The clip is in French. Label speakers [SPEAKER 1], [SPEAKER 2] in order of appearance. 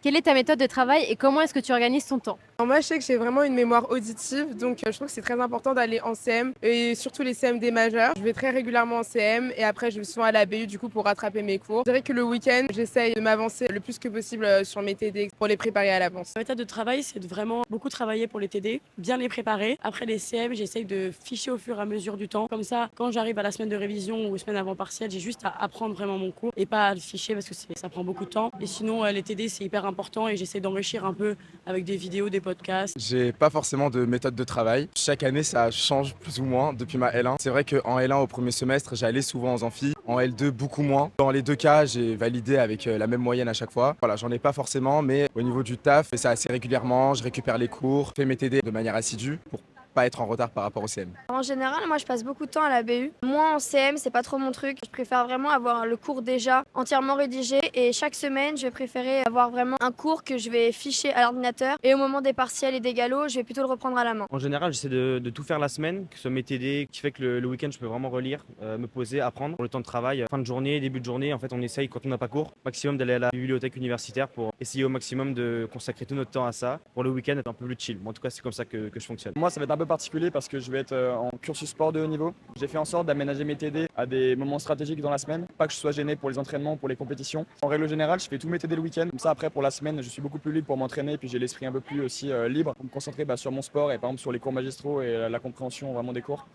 [SPEAKER 1] Quelle est ta méthode de travail et comment est-ce que tu organises ton temps?
[SPEAKER 2] Alors moi, je sais que j'ai vraiment une mémoire auditive, donc je trouve que c'est très important d'aller en CM et surtout les CMD majeurs. Je vais très régulièrement en CM et après je vais souvent à la BU du coup pour rattraper mes cours. Je dirais que le week-end, j'essaye de m'avancer le plus que possible sur mes TD pour les préparer à l'avance.
[SPEAKER 3] Ma méthode de travail, c'est de vraiment beaucoup travailler pour les TD, bien les préparer. Après les CM, j'essaye de ficher au fur et à mesure du temps. Comme ça, quand j'arrive à la semaine de révision ou semaine avant partielle, j'ai juste à apprendre vraiment mon cours et pas à le ficher parce que ça prend beaucoup de temps. Et sinon, les TD, c'est hyper important et j'essaie d'enrichir un peu avec des vidéos, des podcasts.
[SPEAKER 4] J'ai pas forcément de méthode de travail. Chaque année, ça change plus ou moins depuis ma L1. C'est vrai qu'en L1, au premier semestre, j'allais souvent aux amphis. En L2, beaucoup moins. Dans les deux cas, j'ai validé avec la même moyenne à chaque fois. Voilà, j'en ai pas forcément, mais au niveau du taf, je fais ça assez régulièrement. Je récupère les cours, je fais mes TD de manière assidue pour pas être en retard par rapport au CM.
[SPEAKER 5] En général, moi je passe beaucoup de temps à la BU. Moi en CM, c'est pas trop mon truc. Je préfère vraiment avoir le cours déjà entièrement rédigé et chaque semaine, je vais préférer avoir vraiment un cours que je vais ficher à l'ordinateur et au moment des partiels et des galops, je vais plutôt le reprendre à la main.
[SPEAKER 6] En général, j'essaie de tout faire la semaine, que ce soit mes TD, qui fait que le week-end, je peux vraiment relire, me poser, apprendre. Pour le temps de travail, fin de journée, début de journée, en fait, on essaye, quand on n'a pas cours, maximum d'aller à la bibliothèque universitaire pour essayer au maximum de consacrer tout notre temps à ça. Pour le week-end, être un peu plus chill. Bon, en tout cas, c'est comme ça que je fonctionne.
[SPEAKER 7] Moi, ça va être un peu particulier parce que je vais être en cursus sport de haut niveau. J'ai fait en sorte d'aménager mes TD à des moments stratégiques dans la semaine, pas que je sois gêné pour les entraînements, pour les compétitions. En règle générale, je fais tous mes TD le week-end. Comme ça, après, pour la semaine, je suis beaucoup plus libre pour m'entraîner, puis j'ai l'esprit un peu plus aussi libre pour me concentrer sur mon sport et par exemple sur les cours magistraux et la compréhension vraiment des cours.